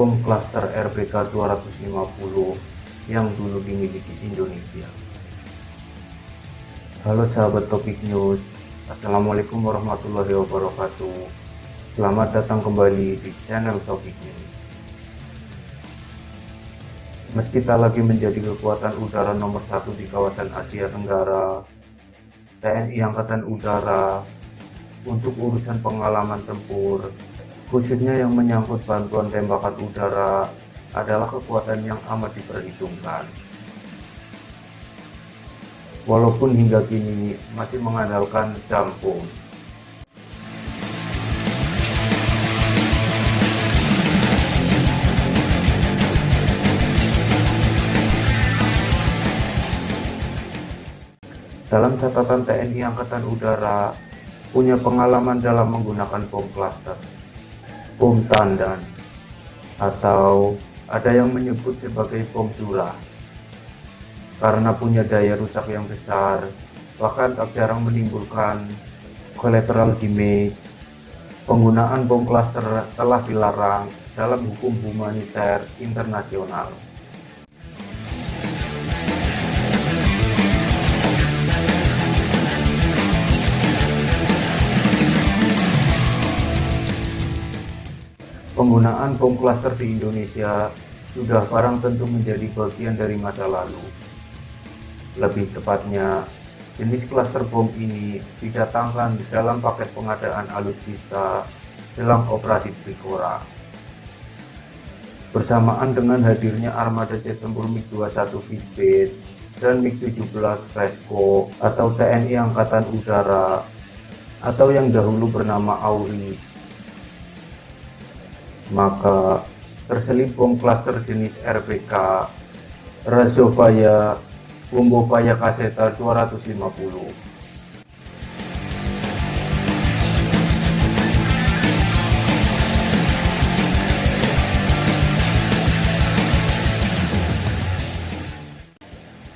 bom klaster RBK-250 yang dulu dimiliki Indonesia. Halo sahabat Topik News, Assalamualaikum warahmatullahi wabarakatuh. Selamat datang kembali di channel Topik News. Meski tak lagi menjadi kekuatan udara nomor 1 di kawasan Asia Tenggara, TNI Angkatan Udara untuk urusan pengalaman tempur, khususnya yang menyangkut bantuan tembakan udara, adalah kekuatan yang amat diperhitungkan. Walaupun hingga kini masih mengandalkan jampung. Dalam catatan TNI Angkatan Udara punya pengalaman dalam menggunakan bom klaster, bom tandan, atau ada yang menyebut sebagai bom curah. Karena punya daya rusak yang besar, bahkan tak jarang menimbulkan collateral damage, penggunaan bom klaster telah dilarang dalam hukum humaniter internasional. Penggunaan bom klaster di Indonesia sudah barang tentu menjadi bagian dari masa lalu. Lebih tepatnya, jenis klaster bom ini didatangkan dalam paket pengadaan alutsista dalam operasi Trikora. Bersamaan dengan hadirnya armada jet tempur MiG-21 Visped dan MiG-17 Fresco atau TNI Angkatan Udara atau yang dahulu bernama AURI, maka terselip bom klaster jenis RBK, Razovaya, Bombovaya Kaseta 250.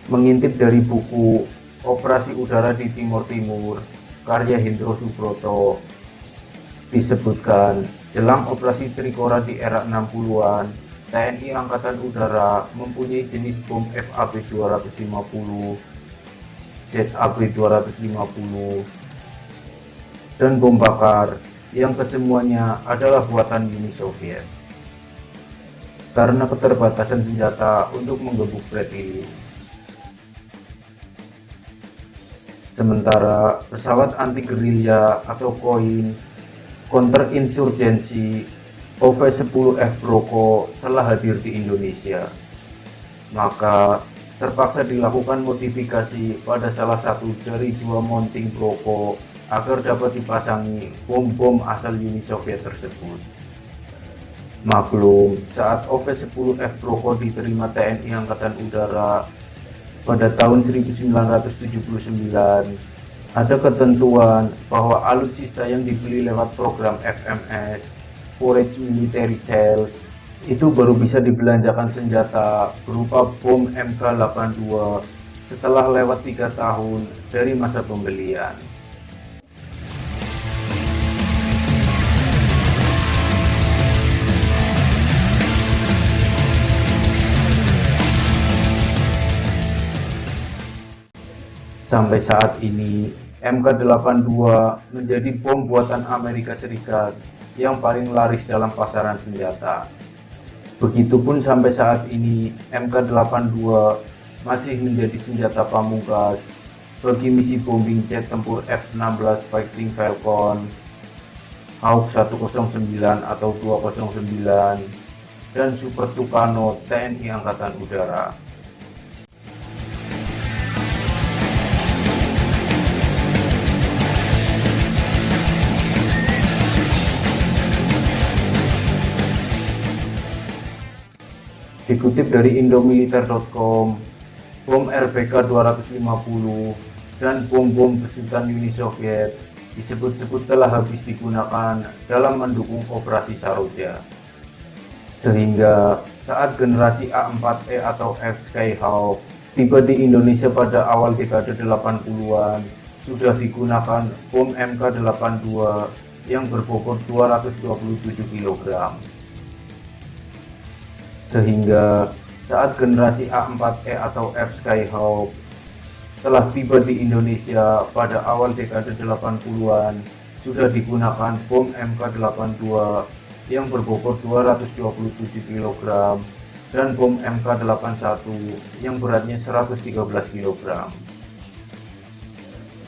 Mengintip dari buku Operasi Udara di Timur Timur karya Hendro Subroto, disebutkan jelang operasi Trikora di era 60-an, TNI Angkatan Udara mempunyai jenis bom FAB 250, ZAB 250, dan bom bakar yang kesemuanya adalah buatan Uni Soviet. Karena keterbatasan senjata untuk menggebuk Bradley, sementara pesawat anti gerilya atau koin counterinsurgensi OV-10F Broko telah hadir di Indonesia, maka terpaksa dilakukan modifikasi pada salah satu dari dua mounting Broko agar dapat dipasangi bom-bom asal Uni Soviet tersebut. Maklum, saat OV-10F Broko diterima TNI Angkatan Udara pada tahun 1979, ada ketentuan bahwa alutsista yang dibeli lewat program FMS, Forage Military Sales, itu baru bisa dibelanjakan senjata berupa bom MK82 setelah lewat 3 tahun dari masa pembelian. Sampai saat ini, MK82 menjadi bom buatan Amerika Serikat yang paling laris dalam pasaran senjata. Begitupun sampai saat ini, MK82 masih menjadi senjata pamungkas bagi misi bombing jet tempur F-16 Fighting Falcon, Hawk 109 atau 209, dan Super Tucano TNI Angkatan Udara. Dikutip dari indomiliter.com, bom RBK-250 dan bom-bom besutan Uni Soviet disebut-sebut telah habis digunakan dalam mendukung operasi Saroja. Sehingga saat generasi A4E atau F Skyhawk tiba di Indonesia pada awal dekade 80-an, sudah digunakan bom MK82 yang berbobot 227 kg. sehingga saat generasi A4E atau F Skyhawk telah tiba di Indonesia pada awal dekade 80-an, sudah digunakan bom MK82 yang berbobot 227 kg dan bom MK81 yang beratnya 113 kg.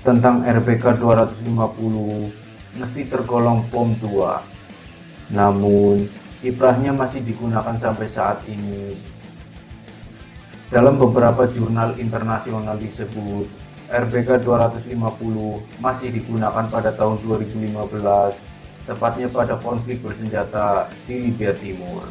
Tentang RPK 250 mesti tergolong bom tua, namun kiprahnya masih digunakan sampai saat ini. Dalam beberapa jurnal internasional disebut RPK 250 masih digunakan pada tahun 2015, tepatnya pada konflik bersenjata di Libya Timur.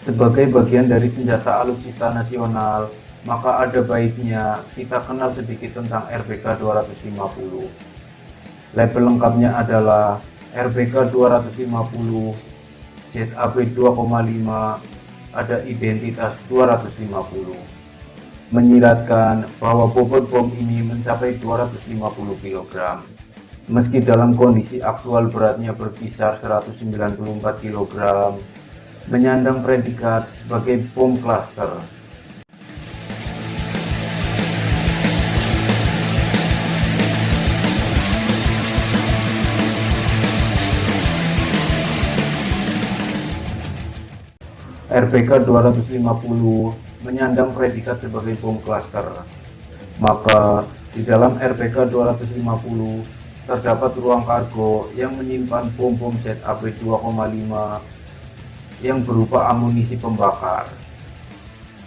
Sebagai bagian dari senjata alutsista nasional, maka ada baiknya kita kenal sedikit tentang RPK 250. Label lengkapnya adalah RPK 250 ZAB 2,5, ada identitas 250, menyiratkan bahwa bobot bom ini mencapai 250 kg. Meski dalam kondisi aktual beratnya berkisar 194 kg, menyandang predikat sebagai bom klaster. RPK 250 menyandang predikat sebagai bom klaster. Maka di dalam RPK 250 terdapat ruang kargo yang menyimpan bom-bom ZAB 2,5 yang berupa amunisi pembakar.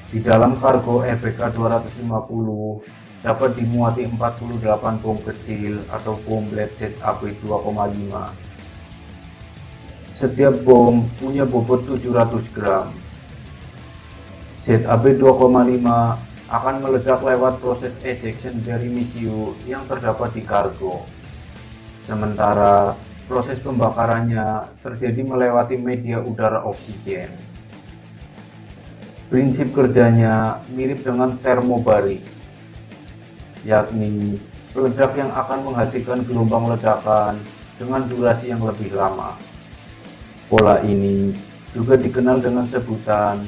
Di dalam kargo RPK 250 dapat dimuati 48 bom kecil atau bom lead ZAB 2,5. Setiap bom punya bobot 700 gram. ZAB 2,5 akan meledak lewat proses ejection dari misiu yang terdapat di kargo. Sementara proses pembakarannya terjadi melewati media udara oksigen. Prinsip kerjanya mirip dengan termobarik, yakni peledak yang akan menghasilkan gelombang ledakan dengan durasi yang lebih lama. Pola ini juga dikenal dengan sebutan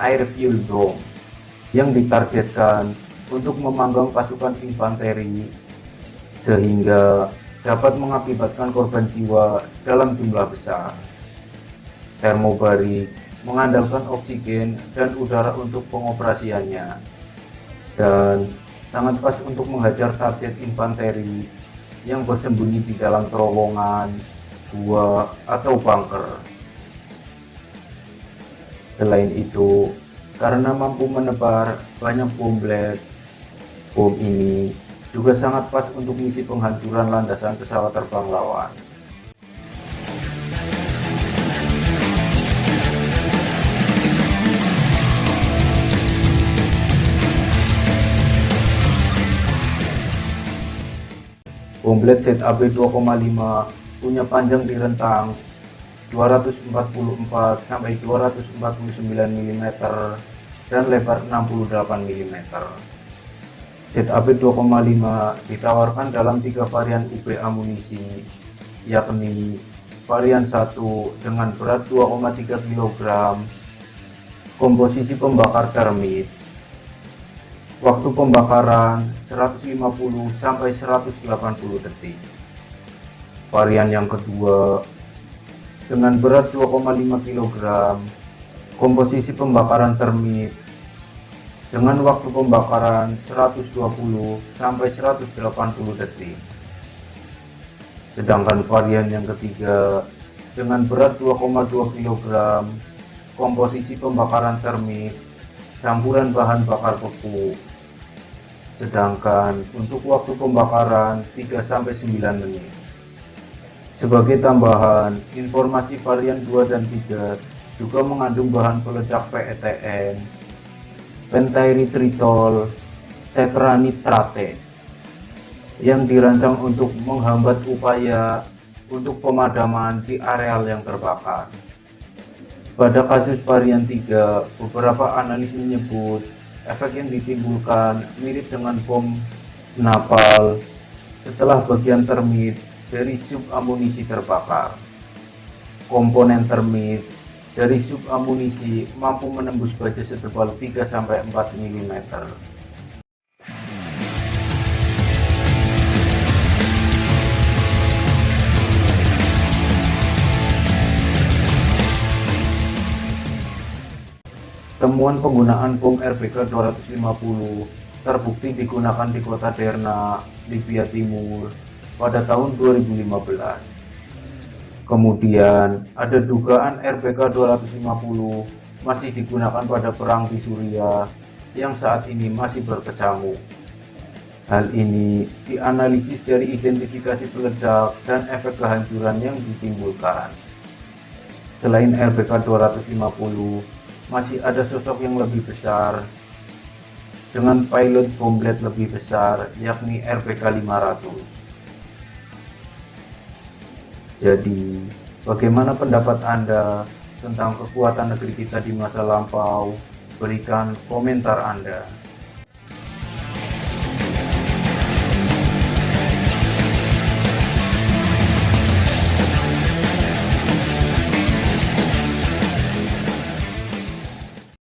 air fuel dome, yang ditargetkan untuk memanggang pasukan infanteri sehingga dapat mengakibatkan korban jiwa dalam jumlah besar. Termobarik mengandalkan oksigen dan udara untuk pengoperasiannya, dan sangat pas untuk menghajar target infanteri yang bersembunyi di dalam terowongan, gua, atau bunker. Selain itu, karena mampu menebar banyak bom lead, bom ini juga sangat pas untuk misi penghancuran landasan pesawat terbang lawan. Bom lead ZAB 2,5 punya panjang di rentang 244 sampai 249 mm dan lebar 68 mm. ZAB 2,5 ditawarkan dalam 3 varian UB amunisi, yakni varian 1 dengan berat 2,3 kg, komposisi pembakar termit, waktu pembakaran 150 sampai 180 detik. Varian yang kedua dengan berat 2,5 kg, komposisi pembakaran termit dengan waktu pembakaran 120 sampai 180 detik. Sedangkan varian yang ketiga dengan berat 2,2 kg, komposisi pembakaran termit, campuran bahan bakar beku. Sedangkan untuk waktu pembakaran 3 sampai 9 menit. Sebagai tambahan, informasi varian 2 dan 3 juga mengandung bahan peledak PETN, pentyrithritol tetranitrate, yang dirancang untuk menghambat upaya untuk pemadaman di areal yang terbakar. Pada kasus varian 3, beberapa analis menyebut Efek yang ditimbulkan mirip dengan bom napal setelah bagian termit dari sub amunisi terbakar. Komponen termit dari sub amunisi mampu menembus baja setebal 3-4 mm. Temuan penggunaan bom RBK 250 terbukti digunakan di kota Derna, Libya Timur pada tahun 2015. Kemudian ada dugaan RBK 250 masih digunakan pada perang di Suriah yang saat ini masih berkecamuk. Hal ini dianalisis dari identifikasi peledak dan efek kehancuran yang ditimbulkan. Selain RBK 250, masih ada sosok yang lebih besar dengan payload bom blade lebih besar, yakni RBK 500. Jadi, bagaimana pendapat Anda tentang kekuatan negeri kita di masa lampau? Berikan komentar Anda.